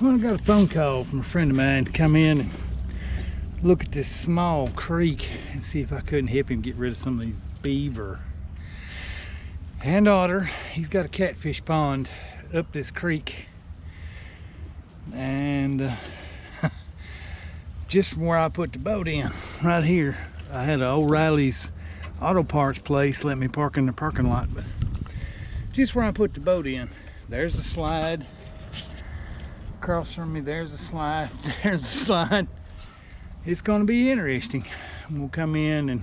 Well, I got a phone call from a friend of mine to come in and look at this small creek and see if I couldn't help him get rid of some of these beaver and otter. He's got a catfish pond up this creek, and just from where I put the boat in, right here, I had an O'Reilly's auto parts place let me park in the parking lot, but just where I put the boat in, there's a slide. Across from me, there's a slide. There's a slide. It's going to be interesting. We'll come in and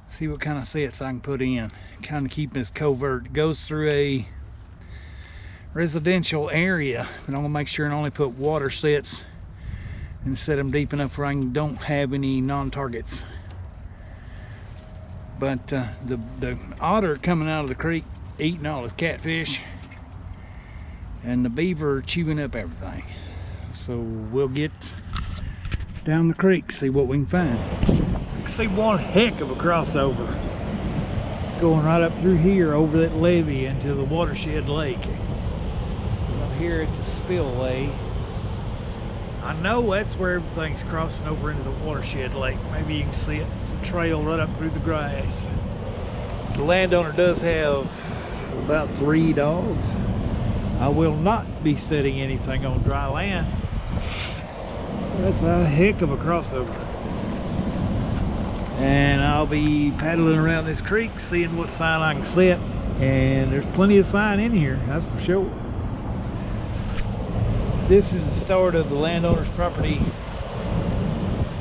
see what kind of sets I can put in. Kind of keep this covert. It goes through a residential area, but I'm going to make sure and only put water sets and set them deep enough where I don't have any non-targets. But the otter coming out of the creek eating all his catfish, and the beaver chewing up everything. So we'll get down the creek, see what we can find. I can see one heck of a crossover going right up through here over that levee into the watershed lake. Up here at the spillway, I know that's where everything's crossing over into the watershed lake. Maybe you can see it. It's a trail right up through the grass. The landowner does have about 3 dogs. I will not be setting anything on dry land. That's a heck of a crossover. And I'll be paddling around this creek, seeing what sign I can set. And there's plenty of sign in here, that's for sure. This is the start of the landowner's property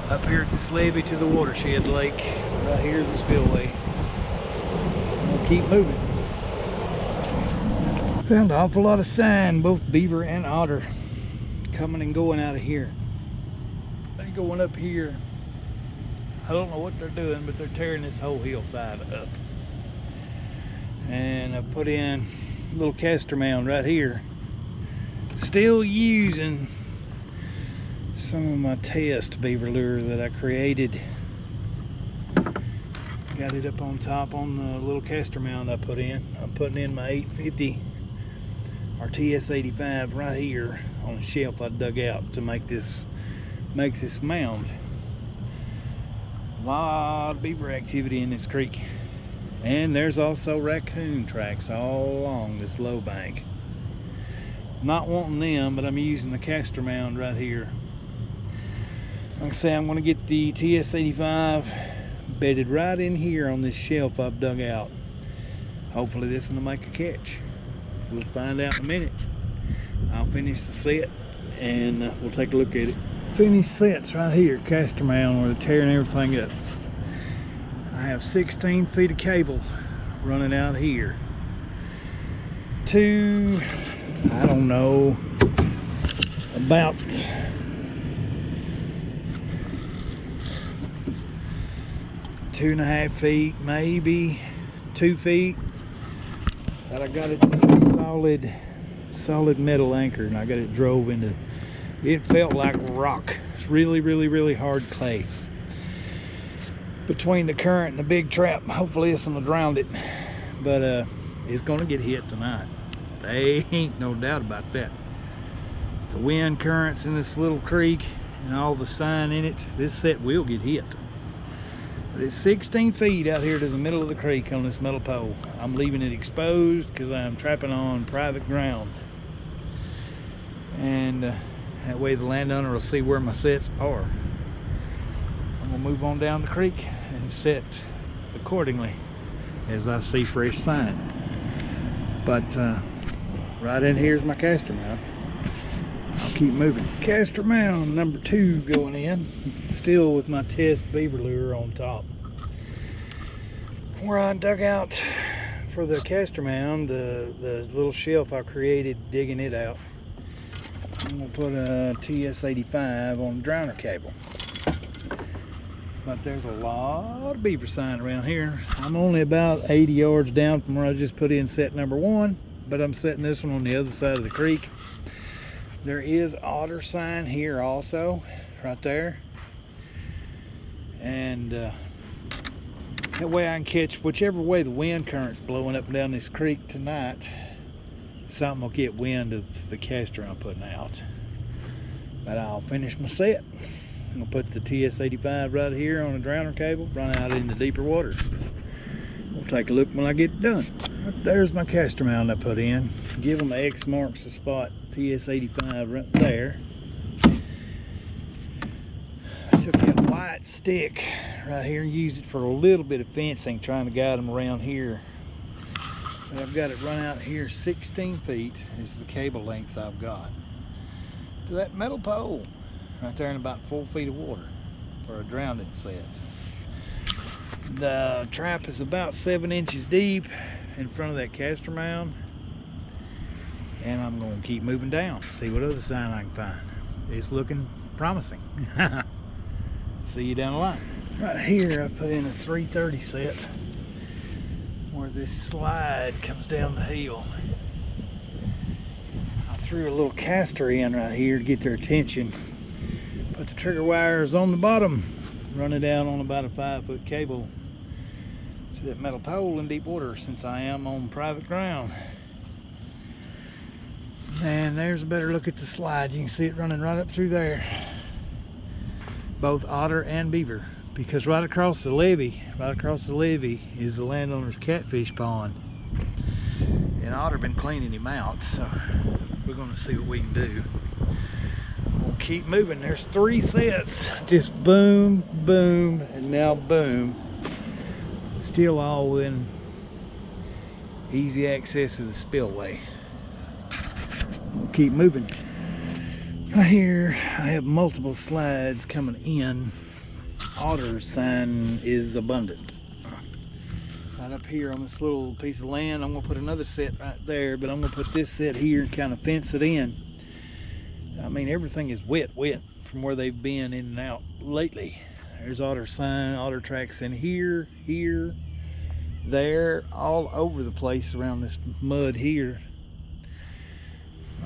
up here at this levee to the watershed lake. Right here's the spillway. We'll keep moving. Found an awful lot of sign, both beaver and otter, coming and going out of here. They're going up here. I don't know what they're doing, but they're tearing this whole hillside up. And I put in a little castor mound right here. Still using some of my test beaver lure that I created. Got it up on top on the little castor mound I put in. I'm putting in my 850 or TS85 right here on a shelf I dug out to make this mound. A lot of beaver activity in this creek, and there's also raccoon tracks all along this low bank. Not wanting them, but I'm using the castor mound right here. Like I say, I'm going to get the TS85 bedded right in here on this shelf I've dug out. Hopefully this will make a catch. We'll find out in a minute. I'll finish the set and we'll take a look at it. Finished sets right here, castor mound, where they're tearing everything up. I have 16 feet of cable running out here to, I don't know, about 2.5 feet, maybe 2 feet. But I got it solid metal anchor, and I got it drove into, it felt like rock. It's really hard clay. Between the current and the big trap, hopefully this one will drown it. But it's gonna get hit tonight. There ain't no doubt about that. The wind currents in this little creek and all the sign in it, this set will get hit. But it's 16 feet out here to the middle of the creek on this metal pole. I'm leaving it exposed because I'm trapping on private ground. And that way the landowner will see where my sets are. I'm gonna move on down the creek and set accordingly as I see fresh sign. But right in here's my castor mound. I'll keep moving. Castor mound number 2 going in, still with my test beaver lure on top. Where I dug out for the castor mound, the little shelf I created digging it out, I'm gonna put a TS85 on the drowner cable. But there's a lot of beaver sign around here. I'm only about 80 yards down from where I just put in set number 1, but I'm setting this one on the other side of the creek. There is otter sign here also, right there. And that way I can catch whichever way the wind current's blowing up and down this creek tonight. something will get wind of the caster I'm putting out. But I'll finish my set. I'm gonna put the TS85 right here on a drowner cable, run out into deeper water. We'll take a look when I get done. Right there's my caster mount I put in. Give them an X marks the spot, TS85 right there. I took that white stick right here and used it for a little bit of fencing, trying to guide them around here. But I've got it run out here 16 feet. This is the cable length I've got to that metal pole right there in about 4 feet of water for a drowning set. The trap is about 7 inches deep in front of that caster mound, and I'm going to keep moving down, see what other sign I can find. It's looking promising. See you down the line. Right here I put in a 330 set where this slide comes down the hill. I threw a little caster in right here to get their attention. Put the trigger wires on the bottom, run it down on about a 5-foot cable to that metal pole in deep water, since I am on private ground. And there's a better look at the slide. You can see it running right up through there. Both otter and beaver, because right across the levee is the landowner's catfish pond. And otter been cleaning him out, so we're gonna see what we can do. We'll keep moving. There's 3 sets, just boom, boom, and now boom. Still all within easy access to the spillway. We'll keep moving. Right here I have multiple slides coming in. Otter sign is abundant. Right up here on this little piece of land, I'm gonna put another set right there, but I'm gonna put this set here and kind of fence it in. I mean, everything is wet from where they've been in and out lately. There's otter sign, otter tracks in here, there, all over the place around this mud here.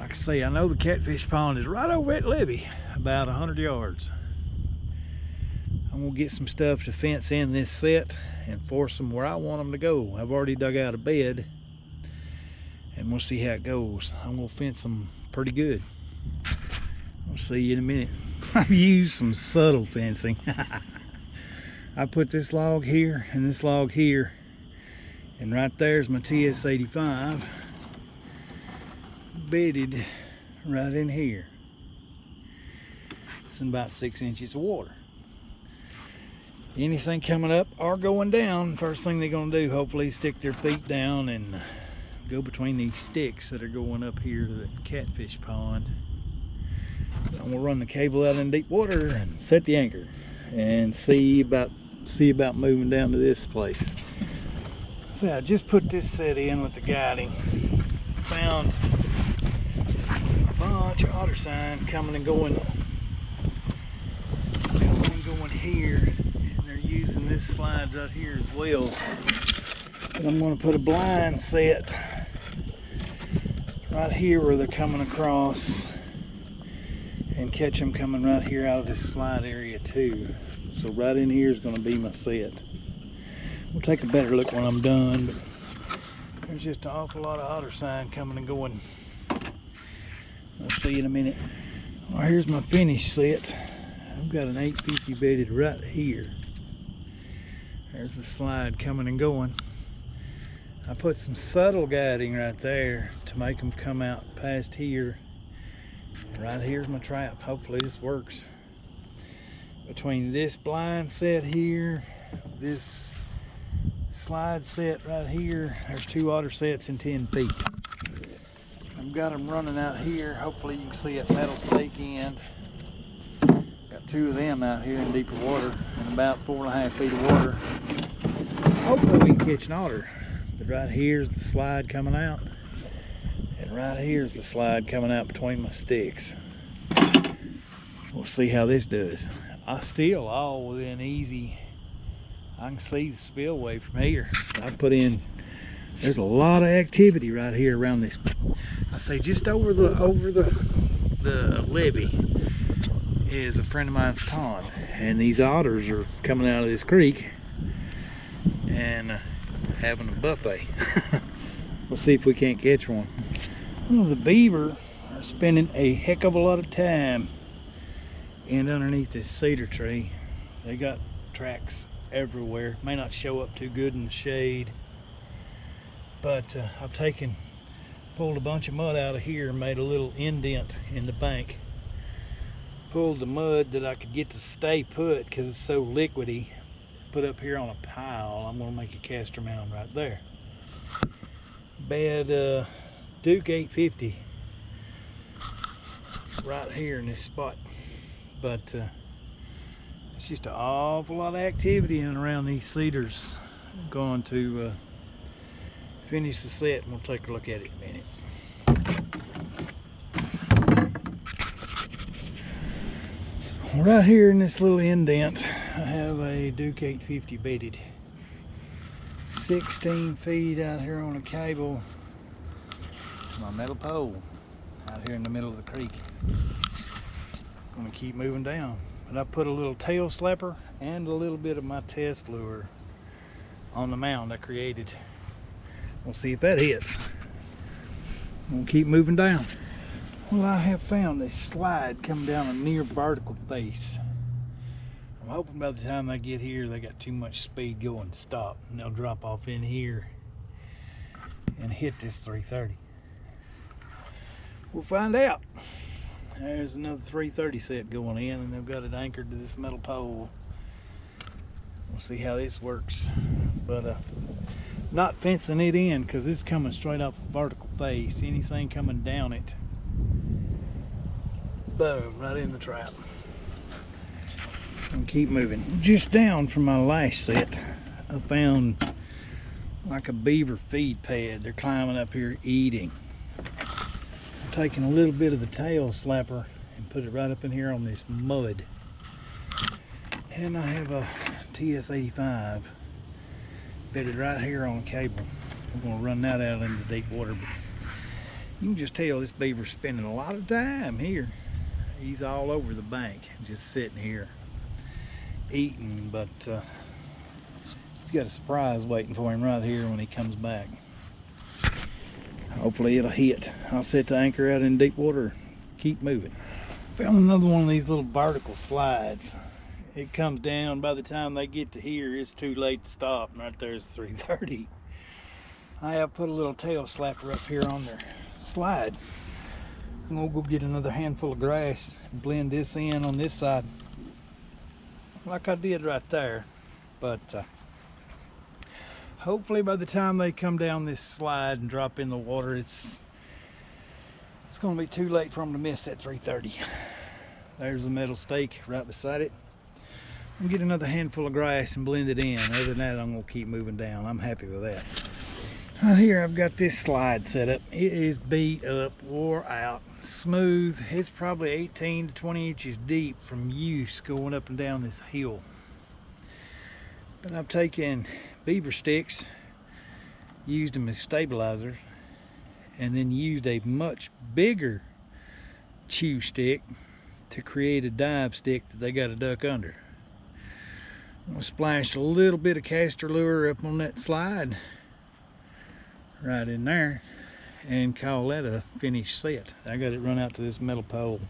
Like I say, I know the catfish pond is right over at levee, about 100 yards. I'm gonna get some stuff to fence in this set and force them where I want them to go. I've already dug out a bed, and we'll see how it goes. I'm gonna fence them pretty good. I'll see you in a minute. I've used some subtle fencing. I put this log here and this log here, and right there's my TS85 bedded right in here. It's in about 6 inches of water. Anything coming up or going down, first thing they're gonna do, hopefully stick their feet down and go between these sticks that are going up here to the catfish pond. I'm gonna run the cable out in deep water and set the anchor and see about moving down to this place. So I just put this set in with the guiding. Found a bunch of otter sign coming and going here, and they're using this slide right here as well. But I'm going to put a blind set right here where they're coming across, and catch them coming right here out of this slide area too. So right in here is going to be my set. We'll take a better look when I'm done, but there's just an awful lot of otter sign coming and going. We'll see you in a minute. Well, here's my finished set. I've got an 850 bedded right here. There's the slide coming and going. I put some subtle guiding right there to make them come out past here. Right here's my trap. Hopefully this works. Between this blind set here, this slide set right here, there's 2 otter sets in 10 feet. I've got them running out here. Hopefully you can see that metal stake end. Got 2 of them out here in deeper water, in about 4.5 feet of water. Hopefully we can catch an otter. But right here's the slide coming out, and right here's the slide coming out between my sticks. We'll see how this does. I still all within easy. I can see the spillway from here. I put in, there's a lot of activity right here around this. I say just over the levee is a friend of mine's pond, and these otters are coming out of this creek and having a buffet. We'll see if we can't catch one. Well, the beaver are spending a heck of a lot of time in underneath this cedar tree. They got tracks everywhere. May not show up too good in the shade, but I've pulled a bunch of mud out of here and made a little indent in the bank. Pulled the mud that I could get to stay put because it's so liquidy. Put up here on a pile. I'm going to make a caster mound right there. Bed Duke 850 right here in this spot. But it's just an awful lot of activity in and around these cedars. I'm going to finish the set and we'll take a look at it in a minute. Right here in this little indent, I have a Duke 850 bedded. 16 feet out here on a cable to my metal pole out here in the middle of the creek. I'm gonna keep moving down. But I put a little tail slapper and a little bit of my test lure on the mound I created. We'll see if that hits. We'll keep moving down. Well, I have found a slide coming down a near vertical face. I'm hoping by the time they get here, they got too much speed going to stop, and they'll drop off in here and hit this 330. We'll find out. There's another 330 set going in, and they've got it anchored to this metal pole. We'll see how this works, but not fencing it in because it's coming straight off a vertical face. Anything coming down it, boom, right in the trap. And keep moving. Just down from my last set, I found like a beaver feed pad. They're climbing up here eating. I'm taking a little bit of the tail slapper and put it right up in here on this mud. And I have a TS85 bedded right here on a cable. I'm going to run that out into deep water. But you can just tell this beaver's spending a lot of time here. He's all over the bank, just sitting here eating, but he's got a surprise waiting for him right here when he comes back. Hopefully it'll hit. I'll set the anchor out in deep water, keep moving. Found another one of these little vertical slides. It comes down, by the time they get to here, it's too late to stop, and right there's 330. I have put a little tail slapper up here on their slide. I'm gonna go get another handful of grass and blend this in on this side like I did right there. But hopefully by the time they come down this slide and drop in the water, it's gonna be too late for them to miss that 330. There's the metal stake right beside it. I'm gonna get another handful of grass and blend it in. Other than that, I'm gonna keep moving down. I'm happy with that. Right here I've got this slide set up. It is beat up, wore out, smooth. It's probably 18 to 20 inches deep from use going up and down this hill. But I've taken beaver sticks, used them as stabilizers, and then used a much bigger chew stick to create a dive stick that they got to duck under. I'm gonna splash a little bit of caster lure up on that slide right in there and call that a finished set. I got it run out to this metal pole.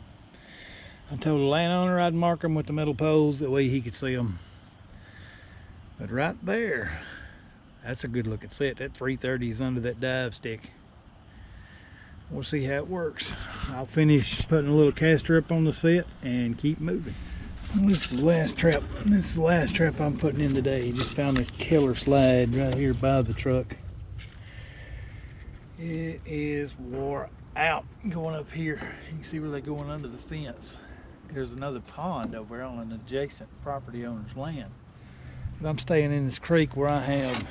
I told the landowner I'd mark them with the metal poles, that way he could see them. But right there, that's a good looking set. That 330 is under that dive stick. We'll see how it works. I'll finish putting a little caster up on the set and keep moving. This is the last trap. This is the last trap I'm putting in today. Just found this killer slide right here by the truck. It is wore out going up here. You can see where they're going under the fence. There's another pond over on an adjacent property owner's land. But I'm staying in this creek where I have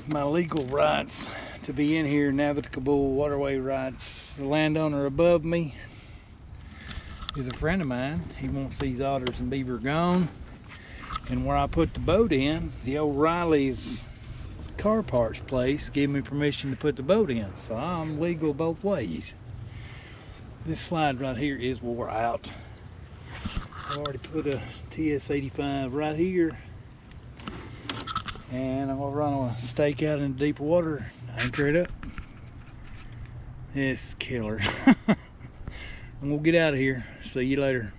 my legal rights to be in here, navigable waterway rights. The landowner above me is a friend of mine. He wants these otters and beaver gone. And where I put the boat in, the old Riley's car parts place gave me permission to put the boat in, so I'm legal both ways. This slide right here is wore out. I've already put a TS85 right here, and I'm gonna run a stake out in deep water, anchor it up, It's killer. I'm gonna get out of here. See you later.